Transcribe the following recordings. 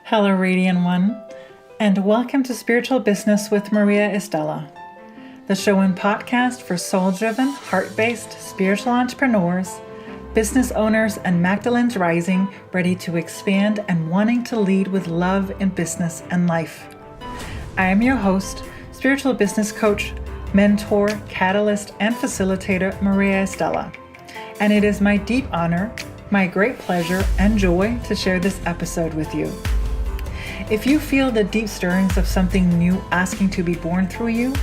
Hello, Radiant One, and welcome to Spiritual Business with Maria Estela, the show and podcast for soul-driven, heart-based spiritual entrepreneurs, business owners, and Magdalene's Rising ready to expand and wanting to lead with love in business and life. I am your host, spiritual business coach, mentor, catalyst, and facilitator, Maria Estela, and it is my deep honor, my great pleasure, and joy to share this episode with you. If you feel the deep stirrings of something new asking to be born through you,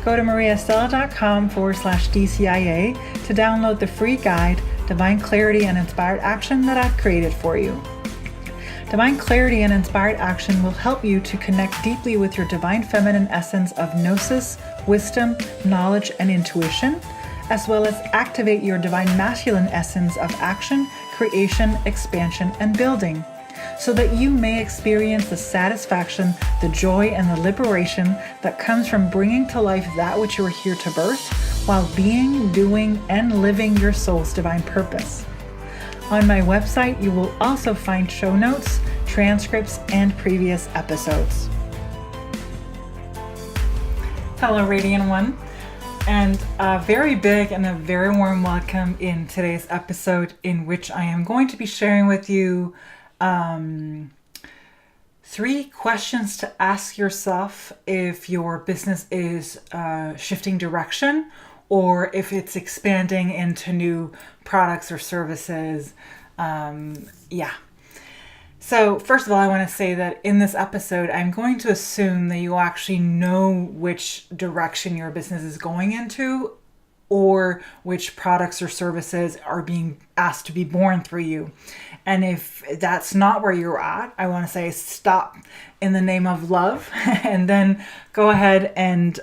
go to mariaestela.com/DCIA to download the free guide, Divine Clarity and Inspired Action, that I've created for you. Divine Clarity and Inspired Action will help you to connect deeply with your divine feminine essence of gnosis, wisdom, knowledge, and intuition, as well as activate your divine masculine essence of action, creation, expansion, and building, so that you may experience the satisfaction, the joy, and the liberation that comes from bringing to life that which you are here to birth, while being, doing, and living your soul's divine purpose. On my website, you will also find show notes, transcripts, and previous episodes. Hello, Radiant One, and a very big and a very warm welcome in today's episode, in which I am going to be sharing with you 3 questions to ask yourself if your business is shifting direction or if it's expanding into new products or services. So first of all, I want to say that in this episode, I'm going to assume that you actually know which direction your business is going into, or which products or services are being asked to be born through you. And if that's not where you're at, I want to say stop in the name of love and then go ahead and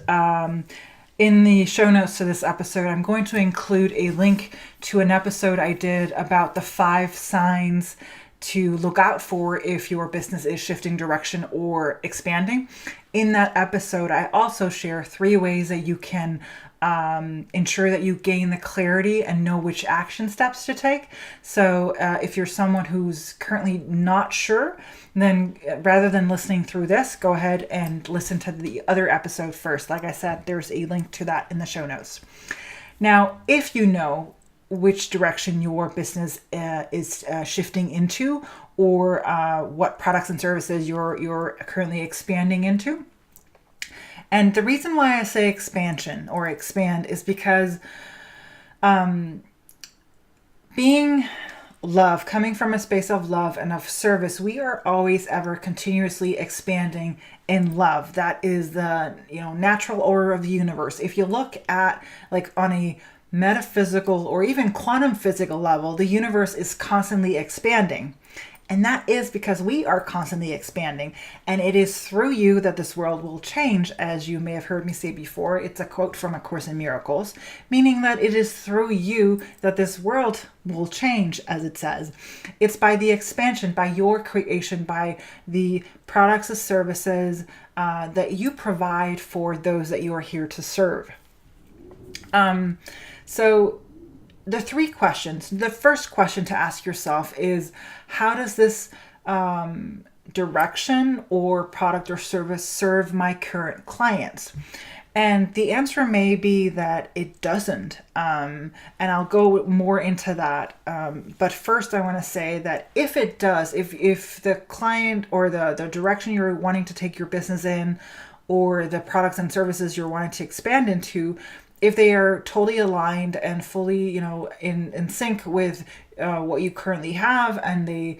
in the show notes to this episode, I'm going to include a link to an episode I did about the 5 signs to look out for if your business is shifting direction or expanding. In that episode, I also share 3 ways that you can ensure that you gain the clarity and know which action steps to take. So if you're someone who's currently not sure, then rather than listening through this, go ahead and listen to the other episode first. Like I said, there's a link to that in the show notes. Now, if you know which direction your business is shifting into, or what products and services you're currently expanding into. And the reason why I say expansion or expand is because being love, coming from a space of love and of service, we are always ever continuously expanding in love. That is the natural order of the universe. If you look at on a metaphysical or even quantum physical level, the universe is constantly expanding. And that is because we are constantly expanding. And it is through you that this world will change, as you may have heard me say before. It's a quote from A Course in Miracles, meaning that it is through you that this world will change, as it says. It's by the expansion, by your creation, by the products and services that you provide for those that you are here to serve. So the 3 questions, the first question to ask yourself is, how does this direction or product or service serve my current clients? And the answer may be that it doesn't. And I'll go more into that. But first I want to say that if it does, if the client or the direction you're wanting to take your business in, or the products and services you're wanting to expand into, if they are totally aligned and fully, in sync with what you currently have, and they,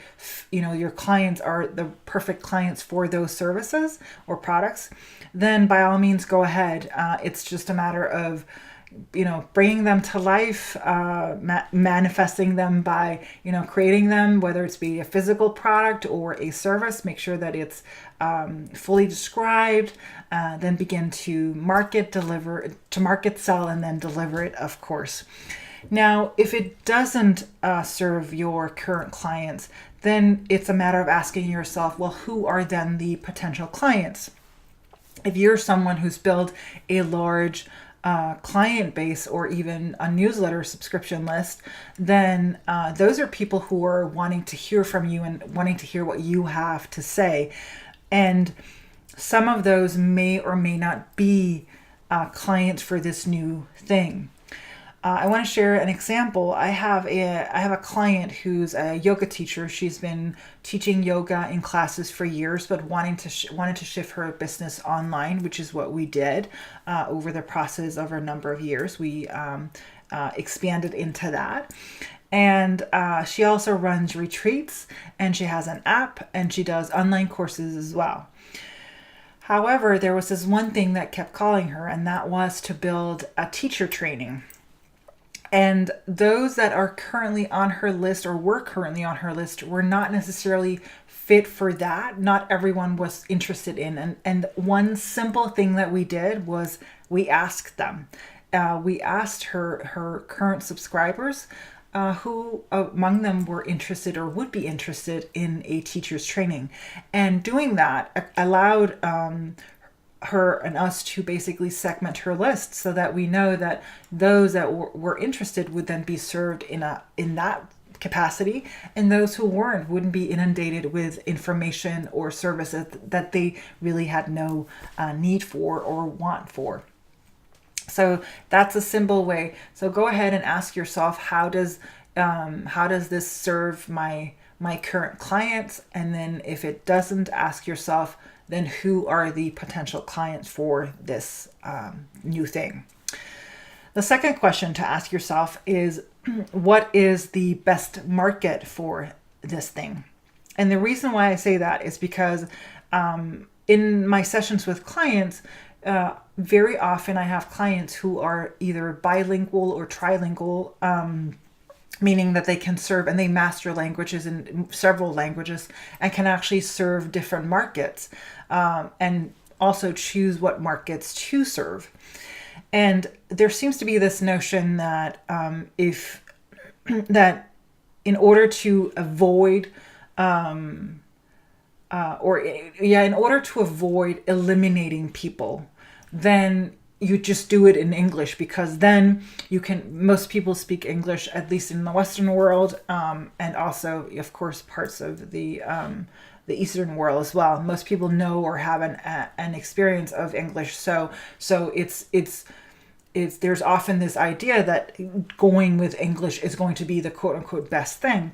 your clients are the perfect clients for those services or products, then by all means go ahead. It's just a matter of, bringing them to life, manifesting them by, creating them, whether it's be a physical product or a service. Make sure that it's fully described, then begin to market, sell, and then deliver it, of course. Now, if it doesn't serve your current clients, then it's a matter of asking yourself, well, who are then the potential clients? If you're someone who's built a large client base or even a newsletter subscription list, then those are people who are wanting to hear from you and wanting to hear what you have to say. And some of those may or may not be clients for this new thing. I want to share an example. I have a client who's a yoga teacher. She's been teaching yoga in classes for years, but wanted to shift her business online, which is what we did over the process of a number of years. We expanded into that. And she also runs retreats, and she has an app, and she does online courses as well. However, there was this one thing that kept calling her, and that was to build a teacher training. And those that are currently on her list or were currently on her list were not necessarily fit for that. Not everyone was interested in. And one simple thing that we did was we asked them. We asked her current subscribers who among them were interested or would be interested in a teacher's training. And doing that allowed her and us to basically segment her list so that we know that those that were interested would then be served in that capacity, and those who weren't wouldn't be inundated with information or services that they really had no need for or want for. So that's a simple way. So go ahead and ask yourself, how does this serve my current clients? And then if it doesn't, ask yourself, then who are the potential clients for this new thing? The second question to ask yourself is, what is the best market for this thing? And the reason why I say that is because in my sessions with clients, very often I have clients who are either bilingual or trilingual, meaning that they can serve and they master languages in several languages and can actually serve different markets, and also choose what markets to serve. And there seems to be this notion that that in order to avoid in order to avoid eliminating people, then you just do it in English, because then most people speak English, at least in the Western world, and also, of course, parts of the Eastern world as well. Most people know or have an experience of English, so it's there's often this idea that going with English is going to be the quote unquote best thing.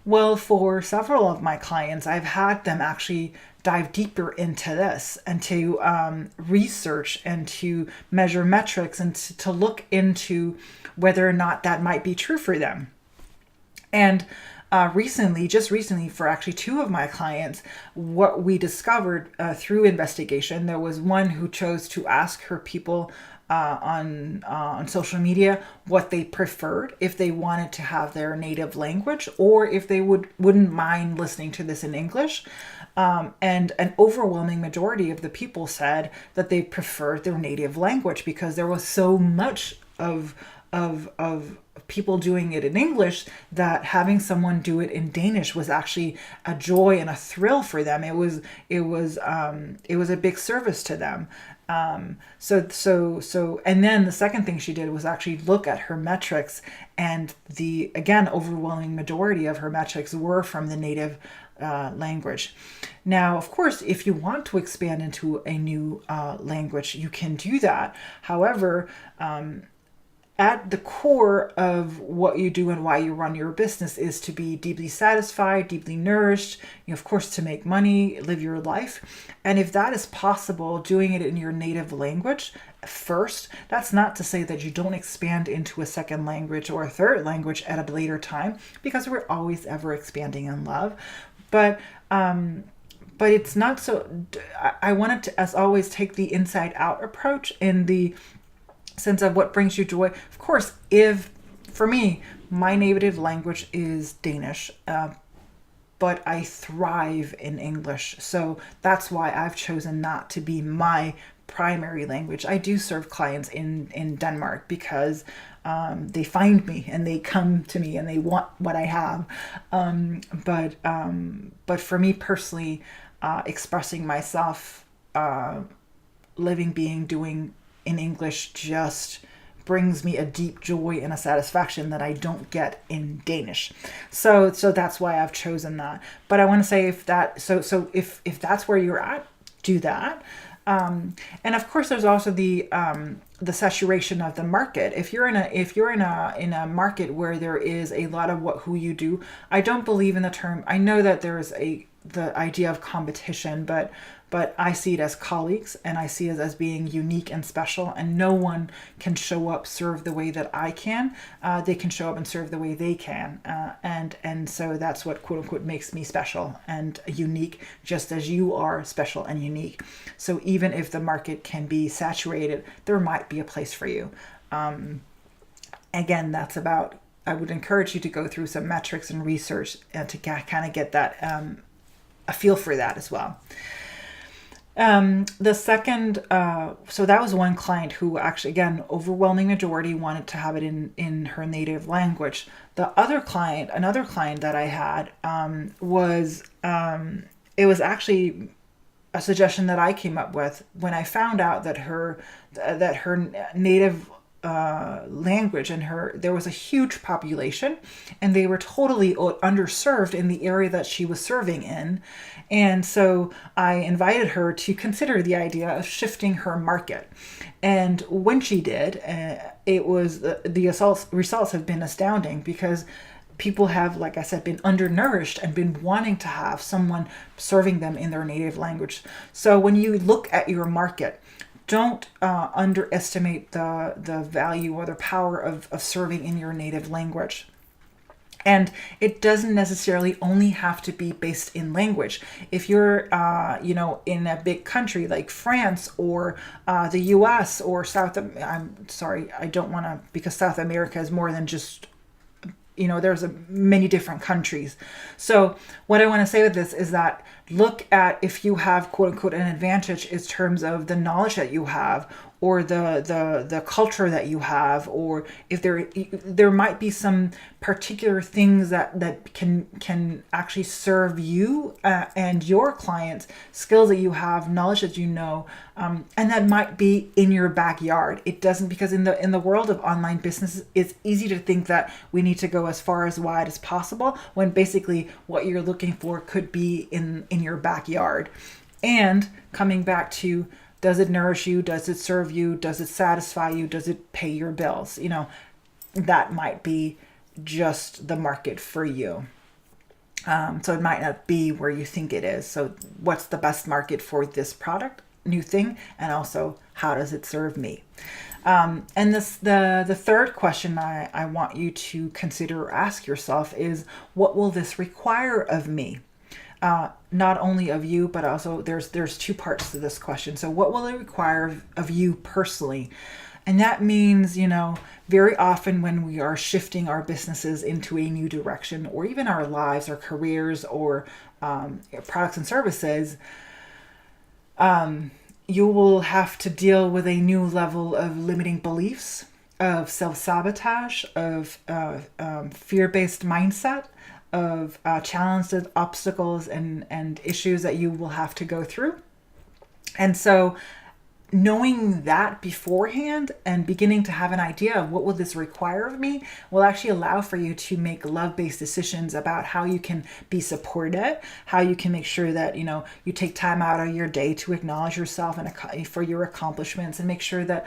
Well, for several of my clients, I've had them actually dive deeper into this and to research and to measure metrics and to look into whether or not that might be true for them. And just recently, for actually two of my clients, what we discovered through investigation, there was one who chose to ask her people on social media what they preferred, if they wanted to have their native language or if they wouldn't mind listening to this in English. And an overwhelming majority of the people said that they preferred their native language because there was so much of people doing it in English that having someone do it in Danish was actually a joy and a thrill for them. It was a big service to them. So and then the second thing she did was actually look at her metrics, and the, again, overwhelming majority of her metrics were from the native language. Now, of course, if you want to expand into a new language, you can do that. However, at the core of what you do and why you run your business is to be deeply satisfied, deeply nourished, of course, to make money, live your life. And if that is possible, doing it in your native language first, that's not to say that you don't expand into a second language or a third language at a later time, because we're always ever expanding in love. But it's not so. I wanted to, as always, take the inside out approach in the sense of what brings you joy. Of course, if for me, my native language is Danish, but I thrive in English. So that's why I've chosen not to be my primary language. I do serve clients in Denmark because they find me and they come to me and they want what I have. But for me personally, expressing myself, living, being, doing in English just brings me a deep joy and a satisfaction that I don't get in Danish. So that's why I've chosen that. But I want to say if that's where you're at, do that. And of course, there's also the saturation of the market. If you're in a market where there is a lot of who you do, I don't believe in the term. I know that there's the idea of competition, but I see it as colleagues, and I see it as being unique and special, and no one can show up, serve the way that I can. They can show up and serve the way they can. And so that's what quote unquote makes me special and unique, just as you are special and unique. So even if the market can be saturated, there might be a place for you. Again, I would encourage you to go through some metrics and research to kind of get that, a feel for that as well. The second, so that was one client who actually, again, overwhelming majority wanted to have it in her native language. Another client that I had, it was actually a suggestion that I came up with when I found out that her native language and there was a huge population, and they were totally underserved in the area that she was serving in. And so I invited her to consider the idea of shifting her market. And when she did, it was the results have been astounding, because people have, like I said, been undernourished and been wanting to have someone serving them in their native language. So when you look at your market, don't underestimate the value or the power of serving in your native language. And it doesn't necessarily only have to be based in language. If you're, in a big country like France or the US or I'm sorry, I don't want to, because South America is more than just, there's many different countries. So what I want to say with this is that look at if you have quote unquote an advantage in terms of the knowledge that you have, or the culture that you have, or if there might be some particular things that can actually serve you and your clients, skills that you have, knowledge that you know, and that might be in your backyard. It doesn't, because in the world of online business, it's easy to think that we need to go as far as wide as possible, when basically what you're looking for could be in your backyard. And coming back to, does it nourish you? Does it serve you? Does it satisfy you? Does it pay your bills? That might be just the market for you. So it might not be where you think it is. So what's the best market for this product, new thing? And also, how does it serve me? And the third question I want you to consider or ask yourself is, what will this require of me? Not only of you, but also there's two parts to this question. So what will it require of you personally? And that means, very often when we are shifting our businesses into a new direction, or even our lives, our careers, or products and services, you will have to deal with a new level of limiting beliefs, of self-sabotage, of fear-based mindset, of challenges, obstacles, and issues that you will have to go through. And so knowing that beforehand and beginning to have an idea of what will this require of me will actually allow for you to make love-based decisions about how you can be supported, how you can make sure that you take time out of your day to acknowledge yourself and for your accomplishments, and make sure that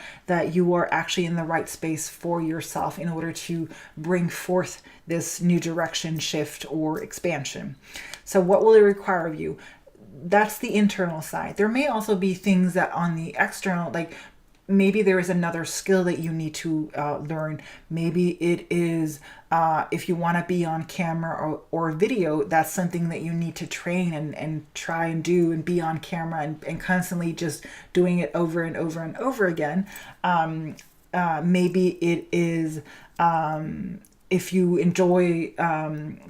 you are actually in the right space for yourself in order to bring forth this new direction, shift, or expansion. So what will it require of you? That's the internal side. There may also be things that on the external, like maybe there is another skill that you need to learn. Maybe it is if you want to be on camera or video, that's something that you need to train and try and do and be on camera and constantly just doing it over and over and over again. Maybe it is if you enjoy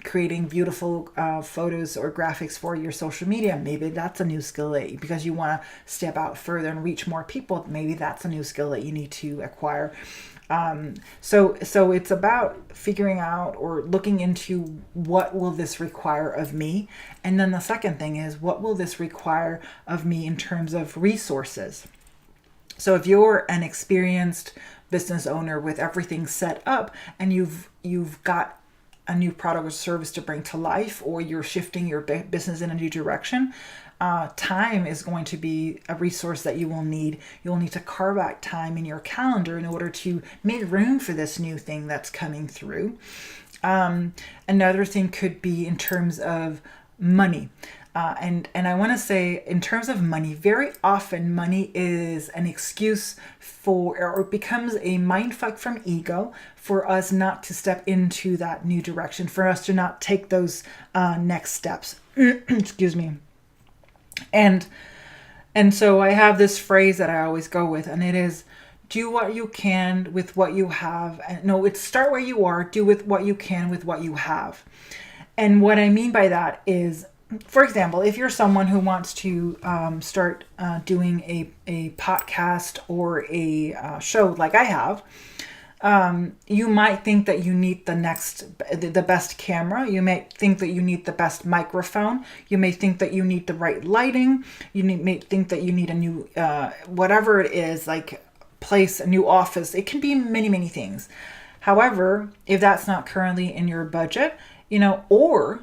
creating beautiful photos or graphics for your social media, maybe that's a new skill because you want to step out further and reach more people. Maybe that's a new skill that you need to acquire. So it's about figuring out or looking into what will this require of me. And then the second thing is, what will this require of me in terms of resources? So if you're an experienced business owner with everything set up and you've got a new product or service to bring to life, or you're shifting your business in a new direction, time is going to be a resource that you will need. You'll need to carve out time in your calendar in order to make room for this new thing that's coming through. Another thing could be in terms of money. And I want to say, in terms of money, very often money is an excuse for, or it becomes a mindfuck from ego for us not to step into that new direction, for us to not take those next steps. Excuse me. And so I have this phrase that I always go with, and it is, do what you can with what you have. And no, it's start where you are, do with what you can with what you have. And what I mean by that is, for example, if you're someone who wants to start doing a podcast or a show like I have, you might think that you need the best camera. You may think that you need the best microphone. You may think that you need the right lighting. May think that you need a new, whatever it is, like place, a new office. It can be many, many things. However, if that's not currently in your budget, or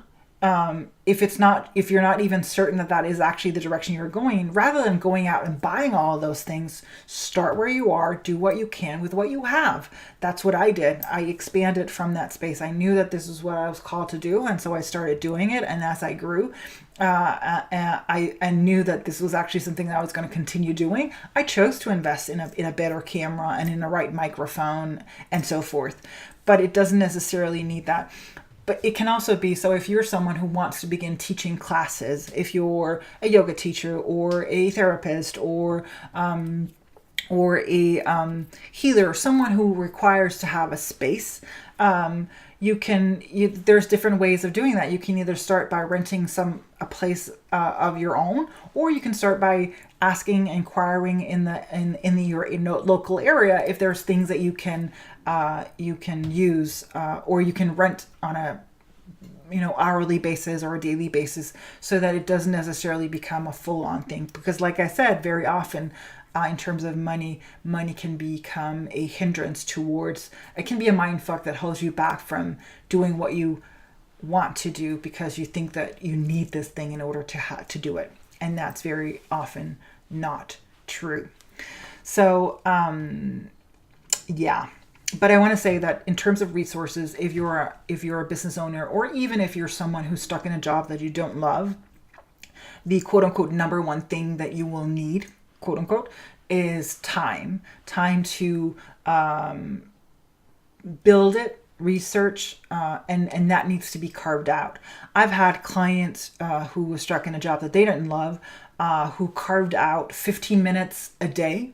if you're not even certain that is actually the direction you're going, rather than going out and buying all of those things, start where you are, do what you can with what you have. That's what I did. I expanded from that space. I knew that this is what I was called to do, and so I started doing it. And as I grew, I knew that this was actually something that I was going to continue doing. I chose to invest in a better camera and in the right microphone and so forth. But it doesn't necessarily need that. But it can also be, so if you're someone who wants to begin teaching classes, if you're a yoga teacher or a therapist or a healer, someone who requires to have a space, there's different ways of doing that. You can either start by renting a place of your own, or you can start by inquiring in your local area if there's things that you can use, or you can rent on a hourly basis or a daily basis, so that it doesn't necessarily become a full-on thing. Because like I said, very often in terms of money can become a hindrance towards, it can be a mindfuck that holds you back from doing what you want to do, because you think that you need this thing in order to do it. And that's very often not true. So, yeah. But I want to say that in terms of resources, if you're a business owner, or even if you're someone who's stuck in a job that you don't love, the quote unquote number one thing that you will need, quote unquote, is time to build it, research, and that needs to be carved out. I've had clients who were stuck in a job that they didn't love, who carved out 15 minutes a day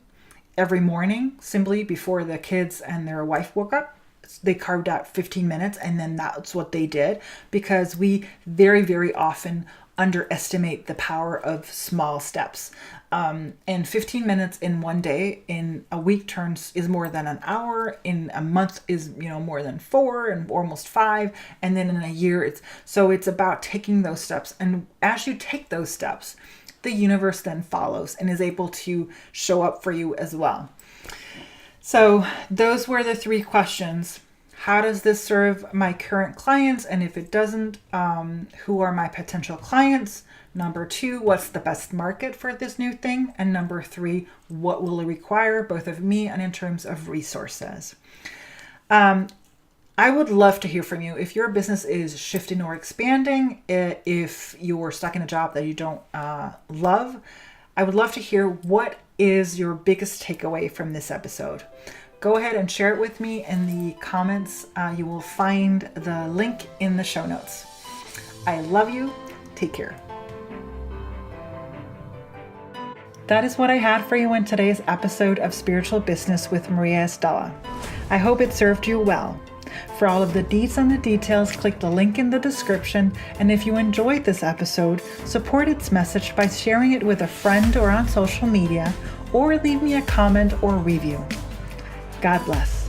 every morning, simply before the kids and their wife woke up. They carved out 15 minutes, and then that's what they did, because we very, very often underestimate the power of small steps. And 15 minutes in one day, in a week is more than an hour, in a month is more than 4 and almost 5, and then in a year it's about taking those steps. And as you take those steps, the universe then follows and is able to show up for you as well. So those were the 3 questions. How does this serve my current clients? And if it doesn't, who are my potential clients? Number 2, what's the best market for this new thing? And number 3, what will it require, both of me and in terms of resources? I would love to hear from you. If your business is shifting or expanding, if you're stuck in a job that you don't love, I would love to hear, what is your biggest takeaway from this episode? Go ahead and share it with me in the comments. You will find the link in the show notes. I love you. Take care. That is what I had for you in today's episode of Spiritual Business with Maria Estella. I hope it served you well. For all of the deets and the details, click the link in the description. And if you enjoyed this episode, support its message by sharing it with a friend or on social media, or leave me a comment or review. God bless.